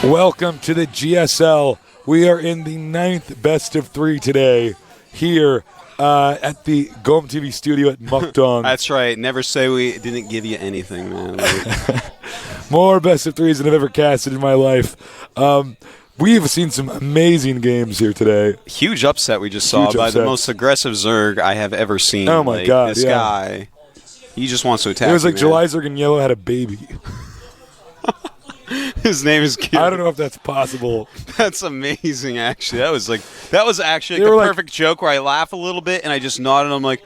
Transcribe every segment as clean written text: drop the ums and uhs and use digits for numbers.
Welcome to the GSL. We are in the 9th best of 3 today here at the Gom TV studio at Mukdong. That's right. Never say we didn't give you anything, man. More best of 3s than I've ever casted in my life. We've seen some amazing games here today. Huge upset we just saw by the most aggressive Zerg I have ever seen. Oh, my God. This guy, he just wants to attack. It was like man. July Zerg and Yellow had a baby. His name is Kieran. I don't know if that's possible. That's amazing, actually. That was actually like a perfect joke where I laugh a little bit and I just nod and I'm like,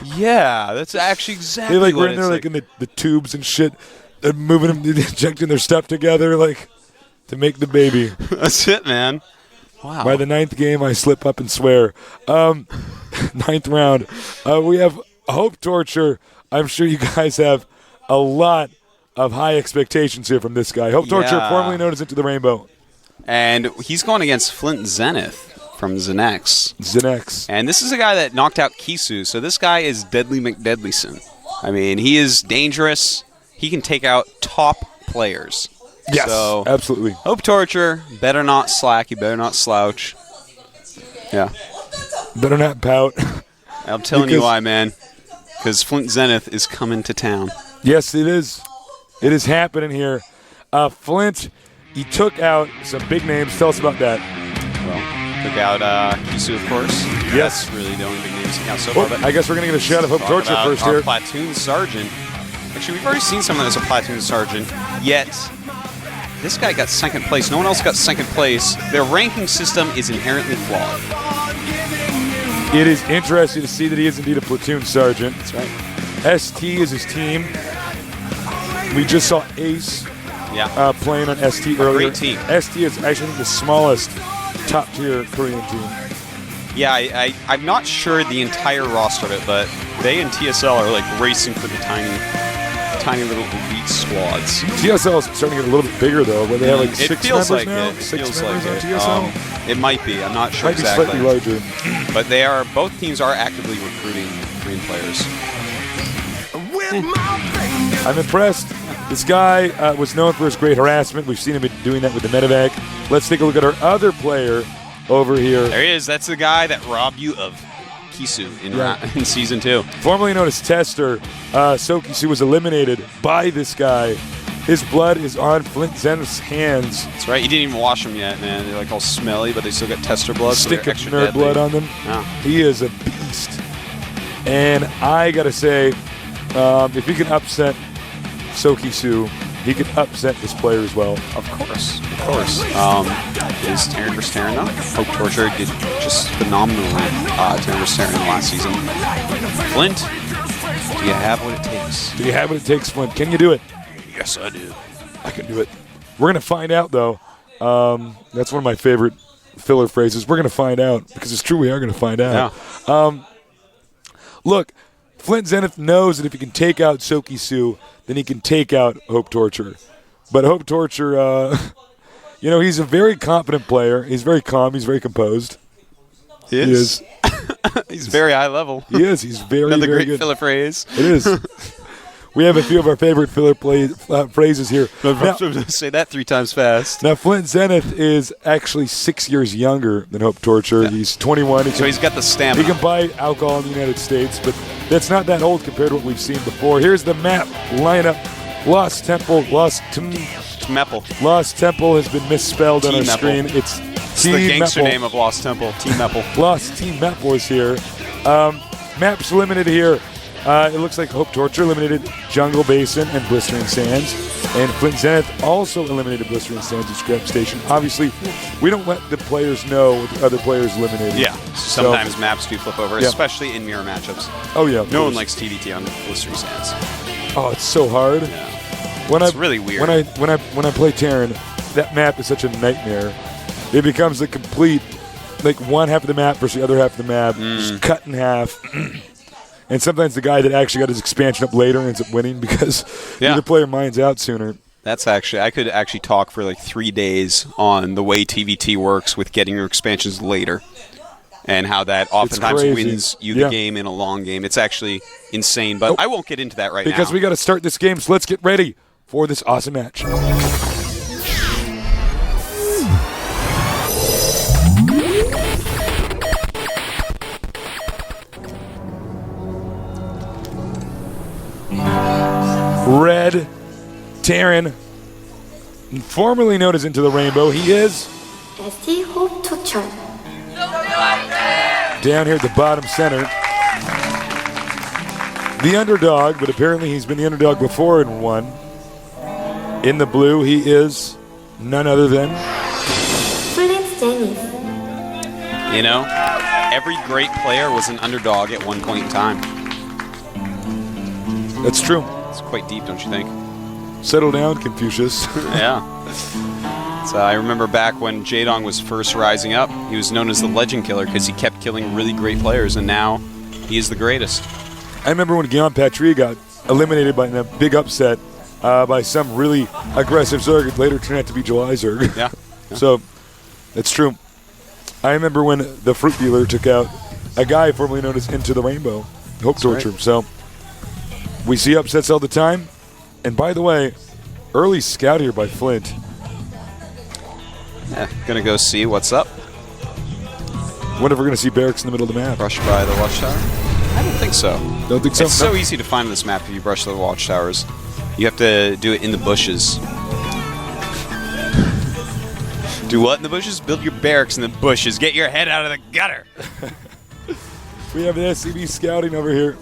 yeah, that's actually exactly they what were in there like in the tubes and shit, and moving them, injecting their stuff together like to make the baby. That's it, man. Wow. By the 9th game, I slip up and swear. 9th round. We have HopeTorture. I'm sure you guys have a lot of high expectations here from this guy. HopeTorture, formerly known as Into the Rainbow. And he's going against Flint Zenith from Zenex. And this is a guy that knocked out Kisu, so this guy is Deadly McDeadlyson. I mean, he is dangerous. He can take out top players. Yes, so, absolutely. HopeTorture, better not slack. You better not slouch. Yeah. Better not pout. I'm telling you why, man. Because Flint Zenith is coming to town. Yes, it is. It is happening here. Flint, he took out some big names. Tell us about that. Well, took out Kisu, of course. Yes. That's really the only big names he got so far. Well, I guess we're going to get a shot of HopeTorture first our here. Platoon Sergeant. Actually, we've already seen someone as a Platoon Sergeant, yet this guy got 2nd place. No one else got 2nd place. Their ranking system is inherently flawed. It is interesting to see that he is indeed a Platoon Sergeant. That's right. ST is his team. We just saw Ace playing on ST earlier. Great team. ST is actually the smallest top-tier Korean team. Yeah, I'm not sure the entire roster of it, but they and TSL are like racing for the tiny little elite squads. TSL is starting to get a little bit bigger, though, where they have like 6 members like now. It 6 feels members like on it. TSL? It might be. I'm not sure might exactly. Might be slightly larger. But both teams are actively recruiting Korean players. I'm impressed. This guy was known for his great harassment. We've seen him doing that with the medevac. Let's take a look at our other player over here. There he is. That's the guy that robbed you of Kisu in Season 2. Formerly known as Tester, Kisu was eliminated by this guy. His blood is on Flint Zenith's hands. That's right. You didn't even wash them yet, man. They're like all smelly, but they still got Tester blood. Stick so of nerd blood on them. Yeah. He is a beast. And I got to say, if he can upset Kisu, he can upset this player as well. Of course. Is Terran vs. Terran though? HopeTorture did just phenomenally Terran vs. Terran in the last season. Flint, do you have what it takes? Do you have what it takes, Flint? Can you do it? Yes, I do. I can do it. We're going to find out, though. That's one of my favorite filler phrases. We're going to find out, because it's true, we are going to find out. Yeah. Look, Flint Zenith knows that if he can take out Kisu, then he can take out HopeTorture. But HopeTorture, he's a very competent player. He's very calm. He's very composed. He is. He's very high level. He is. He's very, Another very great good. filler phrase. It is. We have a few of our favorite filler phrases here. Now, say that 3 times fast. Now, Flint Zenith is actually 6 years younger than HopeTorture. Yeah. He's 21. So he's got the stamina. He can buy alcohol in the United States, but that's not that old compared to what we've seen before. Here's the map lineup. Lost Temple has been misspelled on our screen. It's the gangster name of Lost Temple. Team Meppel. Lost Team Meppel is here. Maps limited here. It looks like HopeTorture eliminated Jungle Basin and Blistering Sands. And Flint Zenith also eliminated Blistering Sands and Scrap Station. Obviously, we don't let the players know what the other players eliminated. Yeah. Sometimes maps do flip over, especially in mirror matchups. Oh, yeah. No one likes TVT on Blistering Sands. Oh, it's so hard. Yeah. It's really weird. When I play Terran, that map is such a nightmare. It becomes the complete, like one half of the map versus the other half of the map, just cut in half. And sometimes the guy that actually got his expansion up later ends up winning because the other player mines out sooner. I could actually talk for like 3 days on the way TVT works with getting your expansions later. And how that oftentimes wins you the game in a long game. It's actually insane, but I won't get into that right now. Because we got to start this game, so let's get ready for this awesome match. Red Terran, formerly known as Into the Rainbow. He is HopeTorture. down here at the bottom center. The underdog, but apparently he's been the underdog before and won. In the blue, he is none other than Flint. You know, every great player was an underdog at one point in time. That's true. It's quite deep, don't you think? Settle down, Confucius. Yeah. So I remember back when Jaedong was first rising up, he was known as the Legend Killer because he kept killing really great players, and now he is the greatest. I remember when Guillaume Patry got eliminated by a big upset by some really aggressive Zerg. It later turned out to be July Zerg. Yeah. So, that's true. I remember when the fruit dealer took out a guy formerly known as Into the Rainbow, HopeTorture. Right. So, we see upsets all the time. And by the way, early scout here by Flint. Yeah, gonna go see what's up. Wonder if we're gonna see barracks in the middle of the map. Brush by the watchtower? I don't think so. Don't think so? It's so easy to find on this map if you brush the watchtowers. You have to do it in the bushes. Do what in the bushes? Build your barracks in the bushes. Get your head out of the gutter. We have the SCB scouting over here.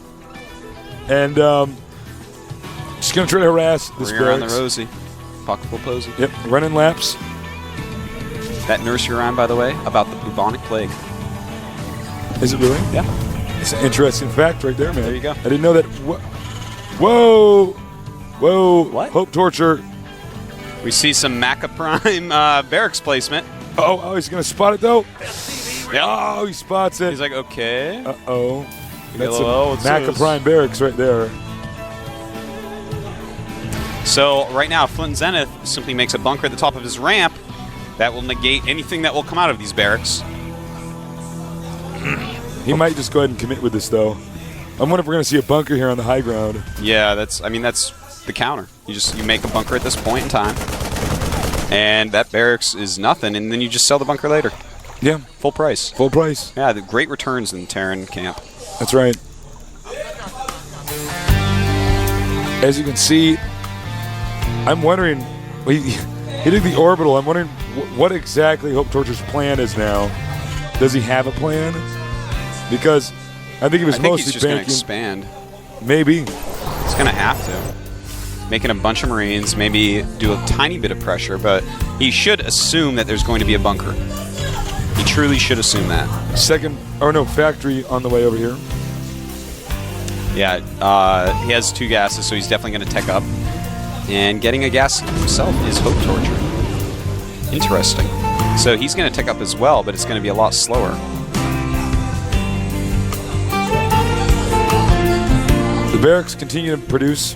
And just going to try to harass this Bring around the barracks. Rosie. Pocketful Posey. Yep, running laps. That nursery rhyme, by the way, about the bubonic plague. Is it really? Yeah. It's an interesting fact right there, man. There you go. I didn't know that. Whoa! Whoa! What? HopeTorture. We see some Maca Prime barracks placement. Oh, he's going to spot it, though. Yep. Oh, he spots it. He's like, okay. Uh-oh. That's Hello, a Maca Prime barracks right there. So right now, Flint Zenith simply makes a bunker at the top of his ramp that will negate anything that will come out of these barracks. He might just go ahead and commit with this, though. I wonder if we're going to see a bunker here on the high ground. Yeah, that's the counter. You make a bunker at this point in time, and that barracks is nothing, and then you just sell the bunker later. Yeah. Full price. Full price. Yeah, the great returns in Terran camp. That's right. As you can see, I'm wondering, he did the orbital. I'm wondering what exactly HopeTorture's plan is now. Does he have a plan? Because I think he was mostly he's just going to expand. Maybe. He's going to have to. Making a bunch of Marines, maybe do a tiny bit of pressure, but he should assume that there's going to be a bunker. He truly should assume that. Factory on the way over here. Yeah, he has 2 gases, so he's definitely going to tech up. And getting a gas himself is HopeTorture. Interesting. So he's going to tech up as well, but it's going to be a lot slower. The barracks continue to produce.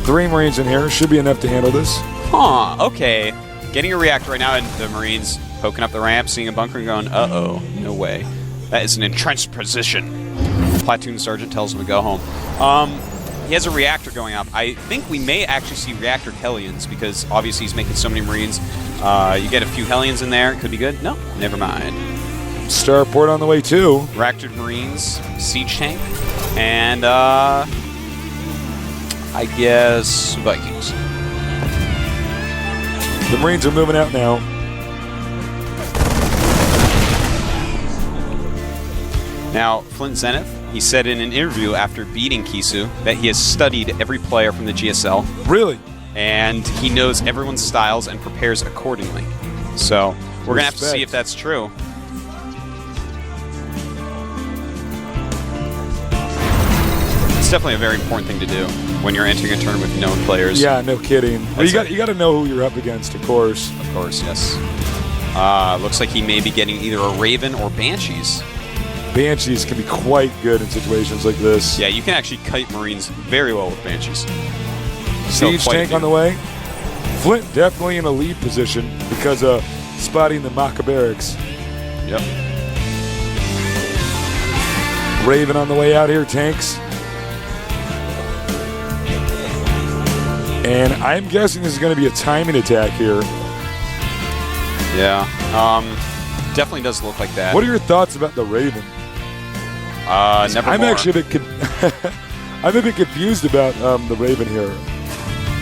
3 Marines in here. Should be enough to handle this. Huh, okay. Getting a reactor right now, and the Marines poking up the ramp, seeing a bunker and going, uh-oh, no way. That is an entrenched position. Platoon Sergeant tells him to go home. He has a reactor going up. I think we may actually see reactor Hellions because obviously he's making so many Marines. You get a few Hellions in there. It could be good. No, never mind. Starport on the way too. Reactor Marines, siege tank, and I guess Vikings. The Marines are moving out now. Now, Flint Zenith, he said in an interview after beating Kisu that he has studied every player from the GSL. Really? And he knows everyone's styles and prepares accordingly. So, we're going to have to see if that's true. It's definitely a very important thing to do when you're entering a tournament with known players. Yeah, no kidding. Well, you got to know who you're up against, of course. Of course, yes. Looks like he may be getting either a Raven or Banshees. Banshees can be quite good in situations like this. Yeah, you can actually kite Marines very well with Banshees. Siege tank on the way. Flint definitely in a lead position because of spotting the Maca barracks. Yep. Raven on the way out here, tanks. And I'm guessing this is going to be a timing attack here. Yeah. Definitely does look like that. What are your thoughts about the Raven? Never I'm more. actually a bit I'm a bit confused about the Raven here.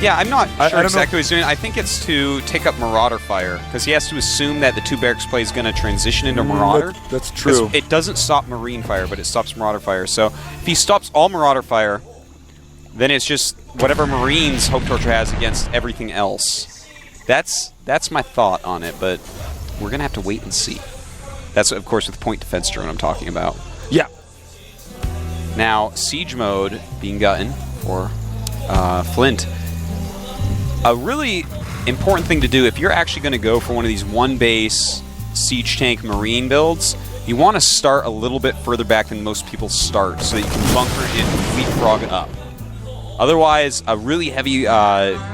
Yeah, I'm not sure don't exactly know. what he's doing. I think it's to take up Marauder Fire, because he has to assume that the 2 barracks play is going to transition into Marauder. That's true. It doesn't stop Marine Fire, but it stops Marauder Fire. So if he stops all Marauder Fire, then it's just whatever Marines HopeTorture has against everything else. That's my thought on it, but we're going to have to wait and see. That's, of course, with point defense drone I'm talking about. Yeah. Now, siege mode being gotten for Flint. A really important thing to do if you're actually going to go for one of these one-base siege tank marine builds, you want to start a little bit further back than most people start so that you can bunker and leapfrog up. Otherwise, a really heavy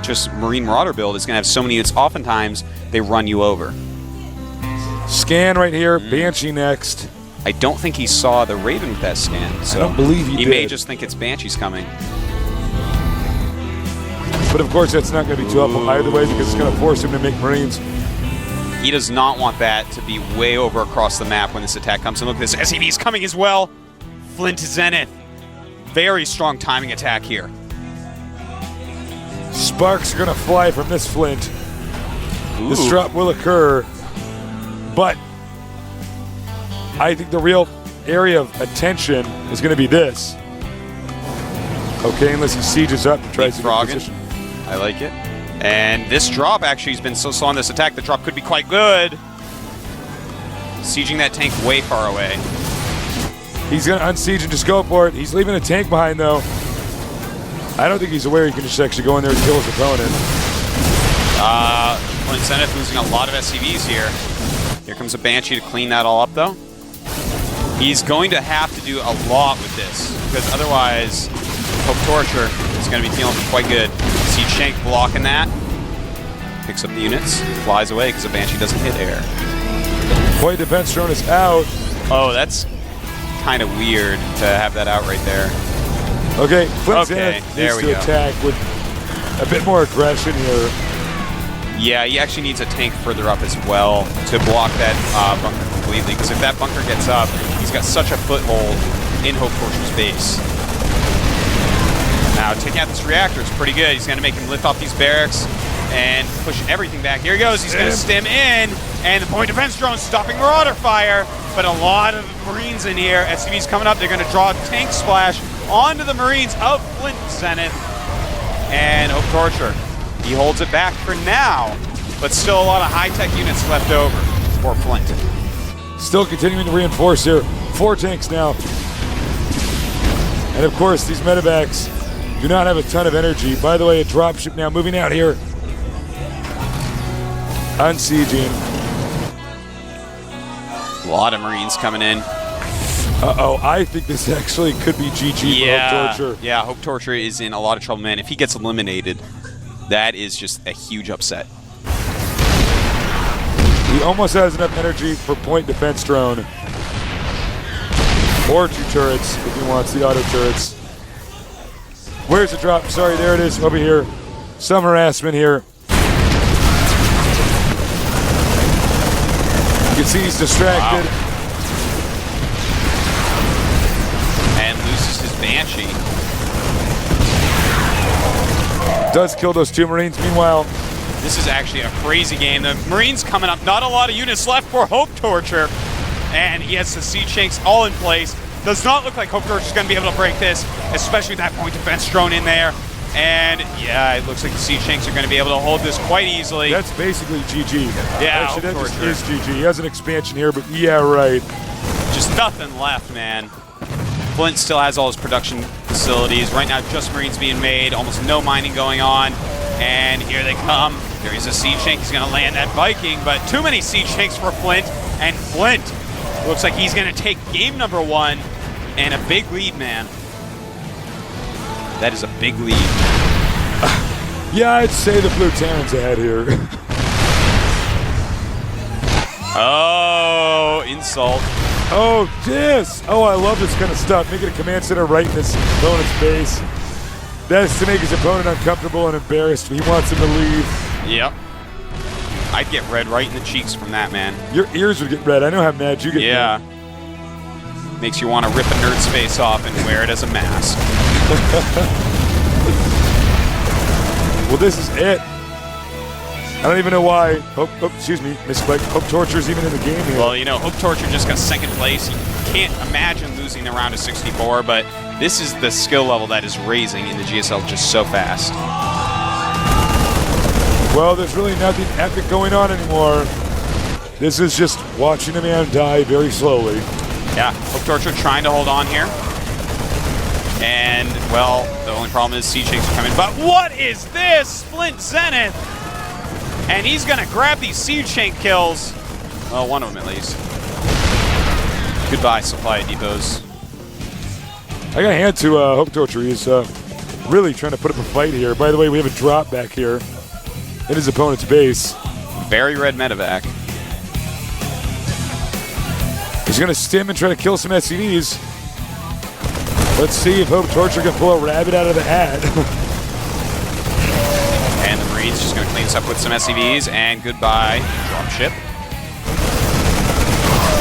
just marine marauder build is going to have so many units, oftentimes they run you over. Scan right here, Banshee next. I don't think he saw the Raven with that scan. So I don't believe he did. may just think it's Banshees coming. But of course, that's not going to be too helpful either way because it's going to force him to make Marines. He does not want that to be way over across the map when this attack comes. And look, this SCV is coming as well. Flint Zenith. Very strong timing attack here. Sparks are going to fly from this Flint. Ooh. This drop will occur. But I think the real area of attention is going to be this. Okay, unless he sieges up and tries to get in position. I like it. And this drop actually has been so slow on this attack. The drop could be quite good. Sieging that tank way far away. He's going to unsiege and just go for it. He's leaving a tank behind, though. I don't think he's aware he can just actually go in there and kill his opponent. Flint Zenith losing a lot of SCVs here. Here comes a Banshee to clean that all up, though. He's going to have to do a lot with this, because otherwise HopeTorture is going to be feeling quite good. Siege Tank blocking that. Picks up the units, flies away because the Banshee doesn't hit air. Point defense drone is out. Oh, that's kind of weird to have that out right there. Okay, Flint Okay, Zenith there needs we to go. attack with a bit more aggression here. Yeah, he actually needs a tank further up as well to block that bunker completely, because if that bunker gets up, he's got such a foothold in HopeTorture's base. Now, taking out this reactor is pretty good. He's going to make him lift off these barracks and push everything back. Here he goes. He's going to stem in, and the point defense drone stopping Marauder Fire, but a lot of Marines in here. SCV's coming up. They're going to draw a tank splash onto the Marines of Flint Zenith, and HopeTorture. He holds it back for now, but still a lot of high-tech units left over for Flint. Still continuing to reinforce here. 4 tanks now. And of course, these medevacs do not have a ton of energy. By the way, a dropship now moving out here. Unsieging. A lot of Marines coming in. Uh-oh, I think this actually could be GG for HopeTorture. Yeah, HopeTorture is in a lot of trouble, man. If he gets eliminated, that is just a huge upset. He almost has enough energy for point defense drone. Or 2 turrets if he wants the auto turrets. Where's the drop? Sorry, there it is over here. Some harassment here. You can see he's distracted. Wow. And loses his Banshee. Does kill those 2 Marines. Meanwhile, This is actually a crazy game. The Marines coming up, not a lot of units left for HopeTorture. And he has the siege tanks all in place. Does not look like HopeTorture is going to be able to break this, especially with that point defense drone in there. And yeah, it looks like the siege tanks are going to be able to hold this quite easily. that's basically GG. Yeah, actually, that just HopeTorture. is GG. He has an expansion here, but yeah, right. Just nothing left, man. Flint still has all his production facilities. Right now, just Marines being made, almost no mining going on. And here they come. There is a siege tank. He's going to land that Viking, but too many siege tanks for Flint. And Flint looks like he's going to take game number 1 and a big lead, man. That is a big lead. Yeah, I'd say the Blue Terran's ahead here. Oh, insult. Oh, this! Oh, I love this kind of stuff. Making a command center right in his opponent's base. That's to make his opponent uncomfortable and embarrassed. He wants him to leave. Yep. I'd get red right in the cheeks from that, man. Your ears would get red. I know how mad you get. Yeah. Mad. Makes you want to rip a nerd's face off and wear it as a mask. Well, this is it. I don't even know why. Excuse me, misspoke. HopeTorture's even in the game here. Well, HopeTorture just got second place. You can't imagine losing the round of 64, but this is the skill level that is raising in the GSL just so fast. Well, there's really nothing epic going on anymore. This is just watching a man die very slowly. Yeah, HopeTorture trying to hold on here. And, well, the only problem is Siege Shanks are coming. But what is this? Flint Zenith! And he's going to grab these Siege Shank kills. Well, one of them at least. Goodbye, supply depots. I got to hand to HopeTorture. He's really trying to put up a fight here. By the way, we have a drop back here in his opponent's base. Very red medevac. He's going to stim and try to kill some SCVs. Let's see if HopeTorture can pull a rabbit out of the hat. And the Marine's just going to clean this up with some SCVs. And goodbye, dropship.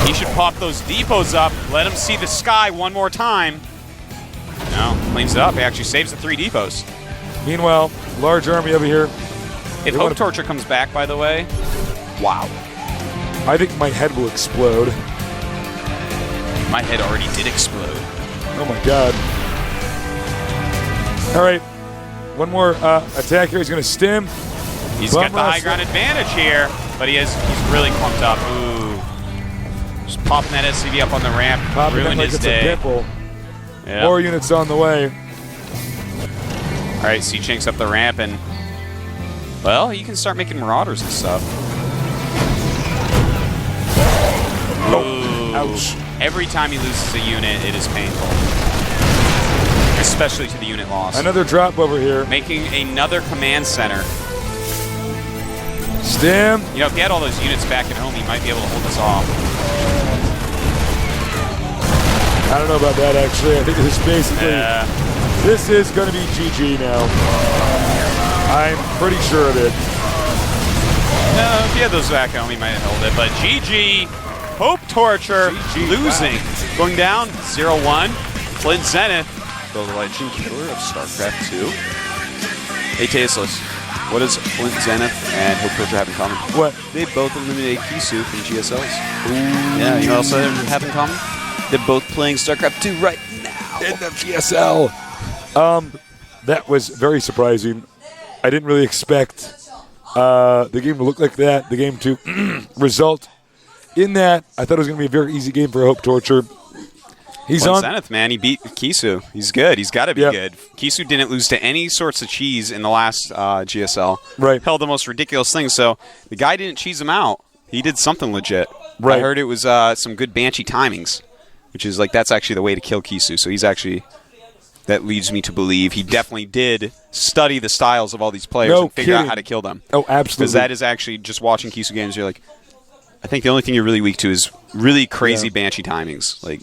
He should pop those depots up. Let him see the sky one more time. No, cleans it up. He actually saves the 3 depots. Meanwhile, large army over here. If HopeTorture comes back, by the way, wow. I think my head will explode. My head already did explode. Oh my god. All right. One more attack here. He's going to stim. He's got the high ground advantage here, but he's really clumped up. Ooh. Just popping that SCV up on the ramp. Ruined his day. Yep. More units on the way. All right, Siege Shanks up the ramp, and, well, you can start making Marauders and stuff. Oh, ouch. Every time he loses a unit, it is painful. Especially to the unit loss. Another drop over here. Making another command center. Stim. If he had all those units back at home, he might be able to hold us off. I don't know about that, actually. I think this is basically... This is going to be GG now. I'm pretty sure of it. No, if he had those back at home, he might have held it. But GG, HopeTorture losing. Wow. Going down, 0-1. Flint Zenith, the legend killer of StarCraft 2. Hey, Tasteless, what does Flint Zenith and HopeTorture have in common? What? They both eliminated Kisu from GSLs. Ooh. Yeah, you know what else they have in common? They're both playing StarCraft 2 right now. In the GSL. That was very surprising. I didn't really expect the game to look like that, the game to result in that. I thought it was going to be a very easy game for HopeTorture. He's on Zenith, man. He beat Kisu. He's good. He's got to be good. Kisu didn't lose to any sorts of cheese in the last GSL. Right. Held the most ridiculous things. So the guy didn't cheese him out. He did something legit. Right. I heard it was some good Banshee timings, which is that's actually the way to kill Kisu. So he's actually... That leads me to believe he definitely did study the styles of all these players and figure out how to kill them. Oh, absolutely. Because that is actually just watching Kisu games. You're like, I think the only thing you're really weak to is really crazy Banshee timings, like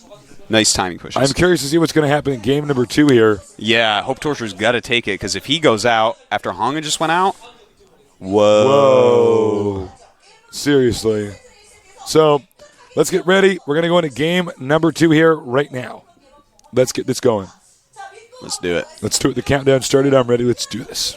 nice timing pushes. I'm curious to see what's going to happen in game number 2 here. Yeah, HopeTorture's got to take it because if he goes out after Honga just went out, whoa. Seriously. So let's get ready. We're going to go into game number 2 here right now. Let's get this going. Let's do it. Let's do it. The countdown started. I'm ready. Let's do this.